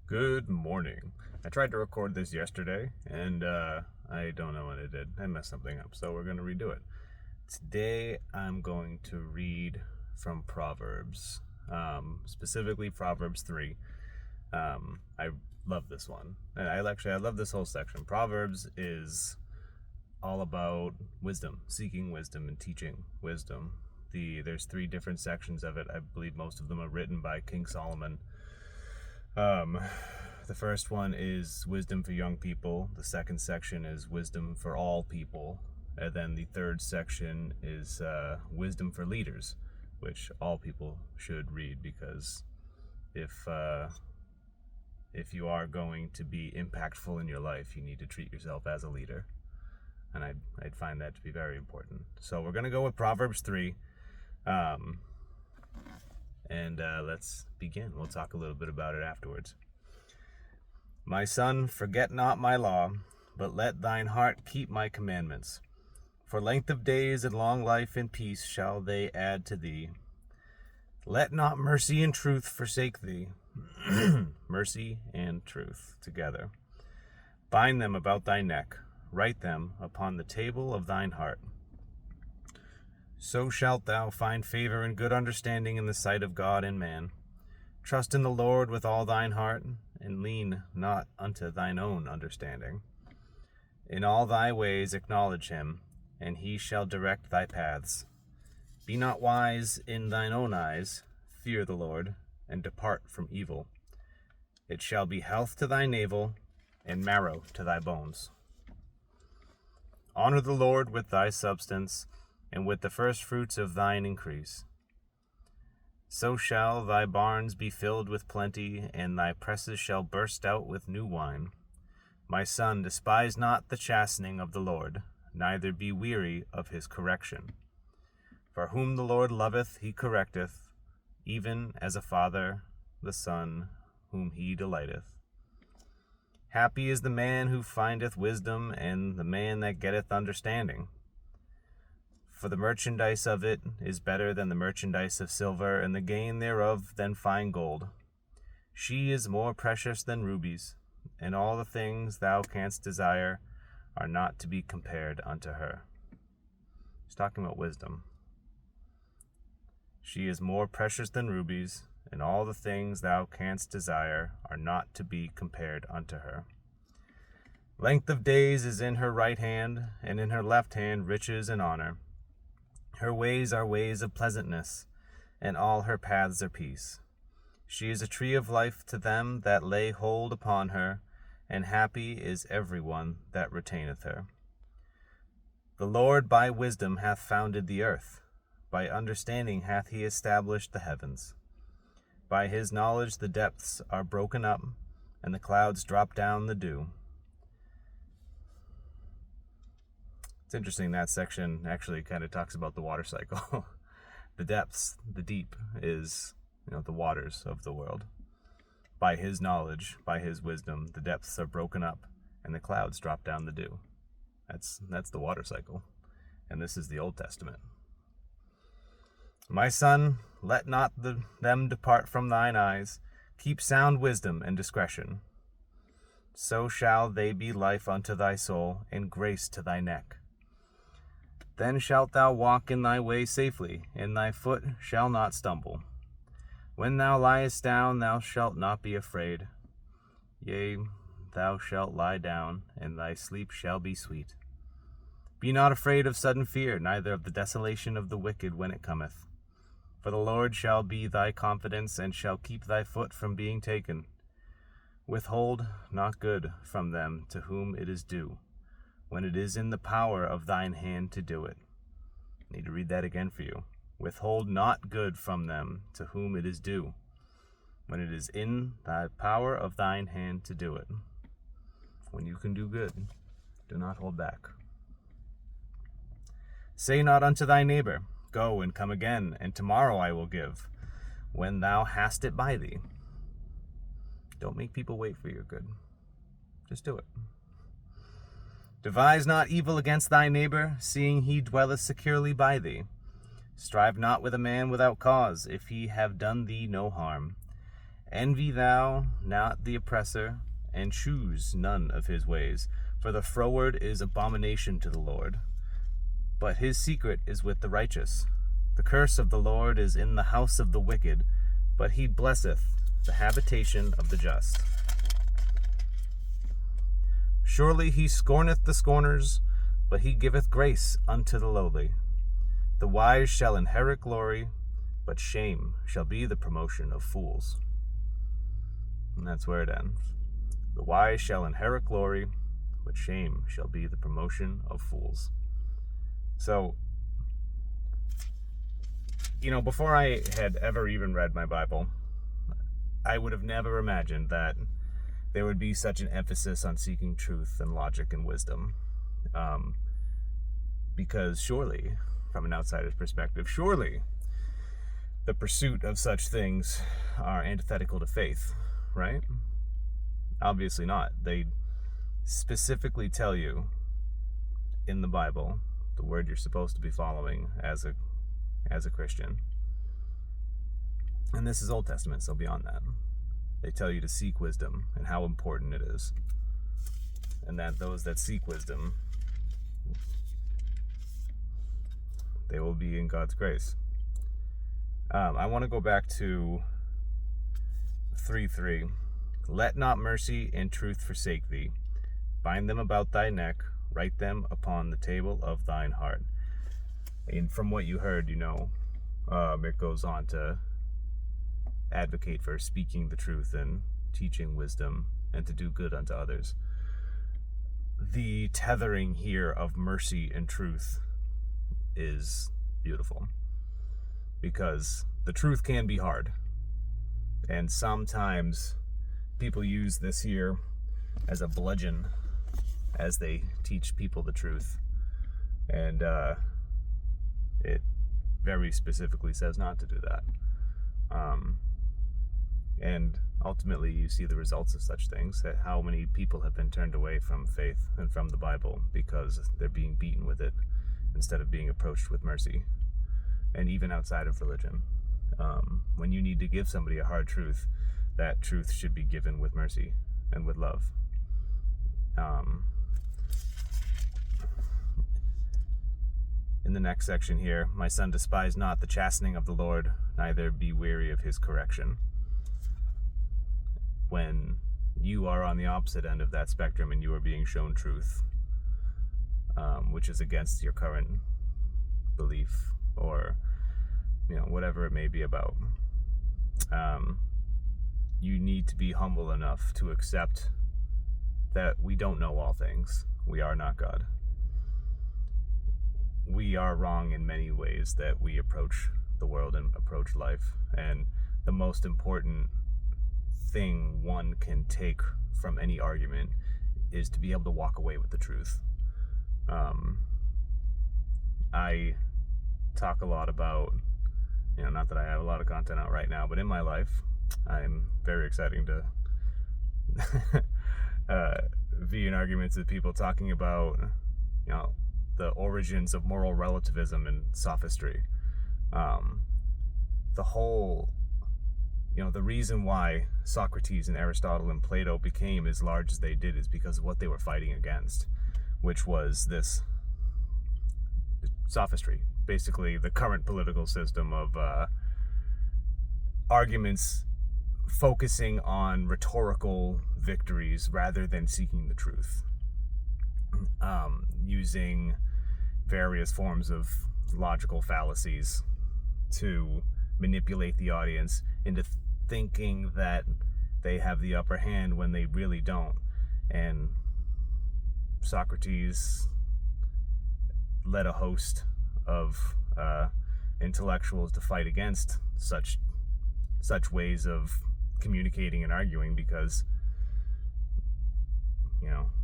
Good morning. I tried to record this yesterday, and I don't know what I did. I messed something up, so we're going to redo it. Today, I'm going to read from Proverbs, specifically Proverbs 3. I love this one. And I love this whole section. Proverbs is all about wisdom, seeking wisdom and teaching wisdom. There's three different sections of it. I believe most of them are written by King Solomon. The first one is wisdom for young people. The second section is wisdom for all people. And then the third section is wisdom for leaders, which all people should read, because if you are going to be impactful in your life, you need to treat yourself as a leader. And I'd find that to be very important. So we're going to go with Proverbs 3. And let's begin. We'll talk a little bit about it afterwards. My son, forget not my law, but let thine heart keep my commandments. For length of days and long life and peace shall they add to thee. Let not mercy and truth forsake thee. Mercy and truth together. Bind them about thy neck. Write them upon the table of thine heart. So shalt thou find favor and good understanding in the sight of God and man. Trust in the Lord with all thine heart, and lean not unto thine own understanding. In all thy ways acknowledge him, and he shall direct thy paths. Be not wise in thine own eyes. Fear the Lord, and depart from evil. It shall be health to thy navel, and marrow to thy bones. Honor the Lord with thy substance, and with the first fruits of thine increase. So shall thy barns be filled with plenty, and thy presses shall burst out with new wine. My son, despise not the chastening of the Lord, neither be weary of his correction. For whom the Lord loveth, he correcteth, even as a father the son whom he delighteth. Happy is the man who findeth wisdom, and the man that getteth understanding. For the merchandise of it is better than the merchandise of silver, and the gain thereof than fine gold. She is more precious than rubies, and all the things thou canst desire are not to be compared unto her. He's talking about wisdom. She is more precious than rubies, and all the things thou canst desire are not to be compared unto her. Length of days is in her right hand, and in her left hand riches and honor. Her ways are ways of pleasantness, and all her paths are peace. She is a tree of life to them that lay hold upon her, and happy is every one that retaineth her. The Lord by wisdom hath founded the earth. By understanding hath he established the heavens. By his knowledge the depths are broken up, and the clouds drop down the dew. It's interesting, that section actually kind of talks about the water cycle. The depths, the deep, is the waters of the world. By his knowledge, by his wisdom, the depths are broken up, and the clouds drop down the dew. That's the water cycle, and this is the Old Testament. My son, let not them depart from thine eyes. Keep sound wisdom and discretion. So shall they be life unto thy soul, and grace to thy neck. Then shalt thou walk in thy way safely, and thy foot shall not stumble. When thou liest down, thou shalt not be afraid. Yea, thou shalt lie down, and thy sleep shall be sweet. Be not afraid of sudden fear, neither of the desolation of the wicked when it cometh. For the Lord shall be thy confidence, and shall keep thy foot from being taken. Withhold not good from them to whom it is due, when it is in the power of thine hand to do it. I need to read that again for you. Withhold not good from them to whom it is due, when it is in the power of thine hand to do it. When you can do good, do not hold back. Say not unto thy neighbor, Go and come again, and tomorrow I will give, when thou hast it by thee. Don't make people wait for your good. Just do it. Devise not evil against thy neighbor, seeing he dwelleth securely by thee. Strive not with a man without cause, if he have done thee no harm. Envy thou not the oppressor, and choose none of his ways. For the froward is abomination to the Lord, but his secret is with the righteous. The curse of the Lord is in the house of the wicked, but he blesseth the habitation of the just. Surely he scorneth the scorners, but he giveth grace unto the lowly. The wise shall inherit glory, but shame shall be the promotion of fools. And that's where it ends. The wise shall inherit glory, but shame shall be the promotion of fools. So, before I had ever even read my Bible, I would have never imagined that there would be such an emphasis on seeking truth and logic and wisdom. Because surely, from an outsider's perspective, surely the pursuit of such things are antithetical to faith, right? Obviously not. They specifically tell you in the Bible the word you're supposed to be following as a Christian. And this is Old Testament, so beyond that. They tell you to seek wisdom and how important it is. And that those that seek wisdom, they will be in God's grace. I want to go back to 3:3. Let not mercy and truth forsake thee. Bind them about thy neck, write them upon the table of thine heart. And from what you heard, it goes on to advocate for speaking the truth and teaching wisdom and to do good unto others. The tethering here of mercy and truth is beautiful, because the truth can be hard, and sometimes people use this here as a bludgeon as they teach people the truth, and it very specifically says not to do that. And ultimately you see the results of such things, that how many people have been turned away from faith and from the Bible because they're being beaten with it instead of being approached with mercy. And even outside of religion, when you need to give somebody a hard truth, that truth should be given with mercy and with love. In the next section here, my son, despise not the chastening of the Lord, neither be weary of his correction. When you are on the opposite end of that spectrum and you are being shown truth, which is against your current belief or whatever it may be about, you need to be humble enough to accept that we don't know all things. We are not God. We are wrong in many ways that we approach the world and approach life, and the most important thing one can take from any argument is to be able to walk away with the truth. I talk a lot about, not that I have a lot of content out right now, but in my life, I'm very exciting to be in arguments with people talking about, the origins of moral relativism and sophistry. The whole, the reason why Socrates and Aristotle and Plato became as large as they did is because of what they were fighting against, which was this sophistry, basically the current political system of arguments focusing on rhetorical victories rather than seeking the truth, using various forms of logical fallacies to manipulate the audience into thinking that they have the upper hand when they really don't. And Socrates led a host of intellectuals to fight against such ways of communicating and arguing, because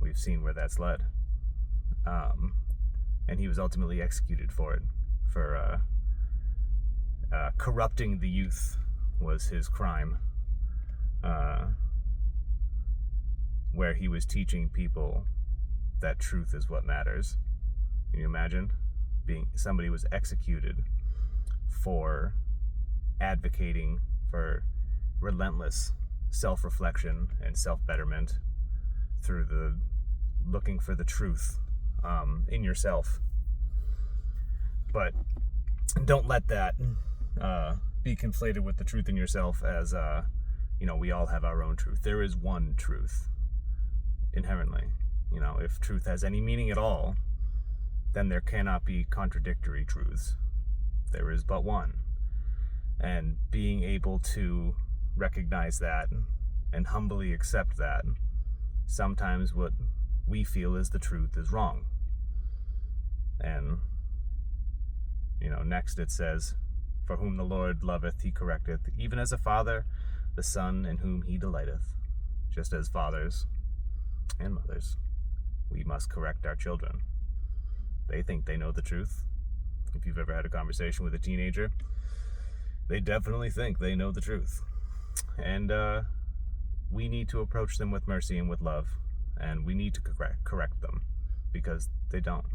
we've seen where that's led. And he was ultimately executed for it, for corrupting the youth was his crime, where he was teaching people that truth is what matters. Can you imagine somebody was executed for advocating for relentless self-reflection and self-betterment through the looking for the truth in yourself. But don't let that be conflated with the truth in yourself as, we all have our own truth. There is one truth inherently. If truth has any meaning at all, then there cannot be contradictory truths. There is but one. And being able to recognize that and humbly accept that sometimes what we feel is the truth is wrong. And, next it says, for whom the Lord loveth, he correcteth, even as a father, the son in whom he delighteth. Just as fathers and mothers, we must correct our children. They think they know the truth. If you've ever had a conversation with a teenager, they definitely think they know the truth. And we need to approach them with mercy and with love, and we need to correct them because they don't.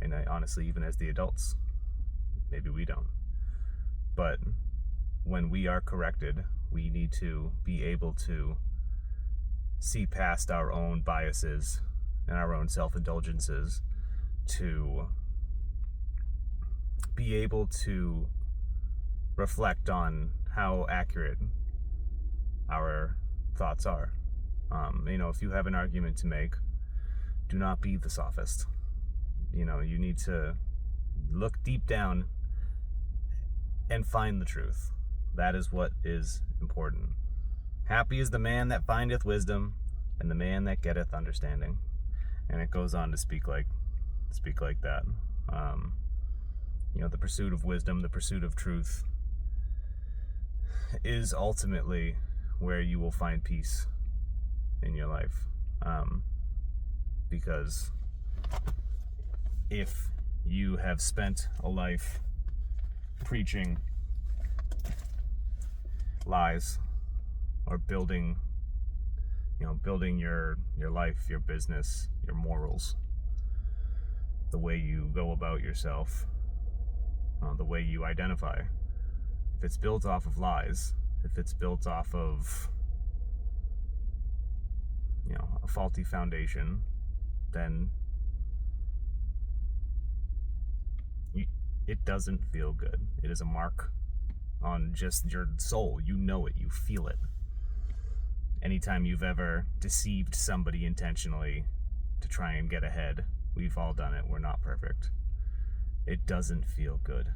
And honestly, even as the adults, maybe we don't. But when we are corrected, we need to be able to see past our own biases and our own self-indulgences to be able to reflect on how accurate our thoughts are. If you have an argument to make, do not be the sophist. You need to look deep down and find the truth. That is what is important. Happy is the man that findeth wisdom, and the man that getteth understanding. And it goes on to speak like that. The pursuit of wisdom, the pursuit of truth, is ultimately where you will find peace in your life. Because if you have spent a life preaching lies or building your life, your business, your morals, the way you go about yourself, the way you identify, if it's built off of lies, if it's built off of a faulty foundation, then it doesn't feel good. It is a mark on just your soul. You know it, you feel it. Anytime you've ever deceived somebody intentionally to try and get ahead, we've all done it. We're not perfect. It doesn't feel good.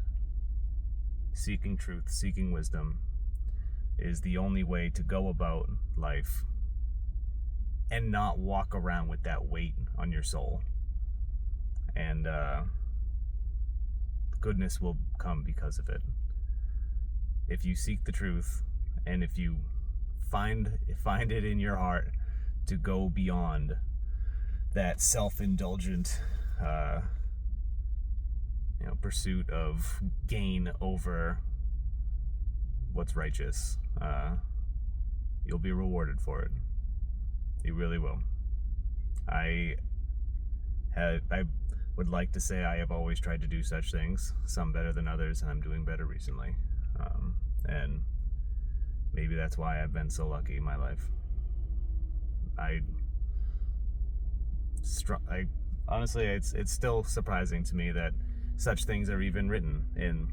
Seeking truth, seeking wisdom is the only way to go about life and not walk around with that weight on your soul. And goodness will come because of it. If you seek the truth, and if you find it in your heart to go beyond that self-indulgent pursuit of gain over what's righteous, you'll be rewarded for it. You really will. I would like to say I have always tried to do such things, some better than others, and I'm doing better recently. And maybe that's why I've been so lucky in my life. I honestly, it's still surprising to me that such things are even written in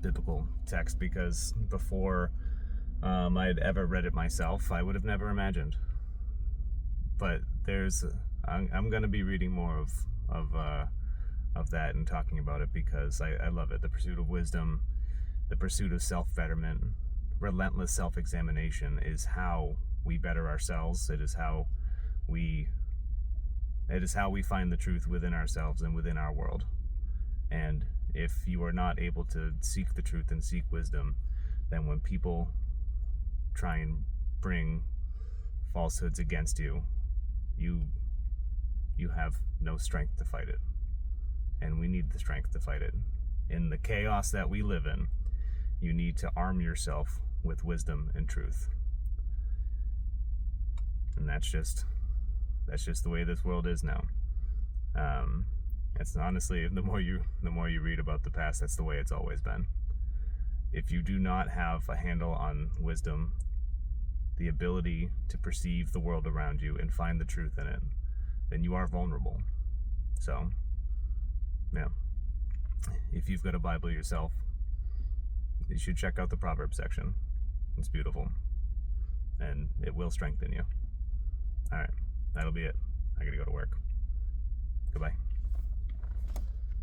biblical text, because before I'd ever read it myself, I would have never imagined. But I'm going to be reading more of that and talking about it, because I love it. The pursuit of wisdom, the pursuit of self-betterment, relentless self-examination is how we better ourselves. It is how we find the truth within ourselves and within our world. And if you are not able to seek the truth and seek wisdom, then when people try and bring falsehoods against you, you have no strength to fight it. And we need the strength to fight it. In the chaos that we live in, you need to arm yourself with wisdom and truth. And that's just the way this world is now. It's honestly, the more you read about the past, that's the way it's always been. If you do not have a handle on wisdom, the ability to perceive the world around you and find the truth in it, then you are vulnerable. So, yeah, if you've got a Bible yourself, you should check out the Proverbs section. It's beautiful, and it will strengthen you. All right, that'll be it. I gotta go to work. Goodbye.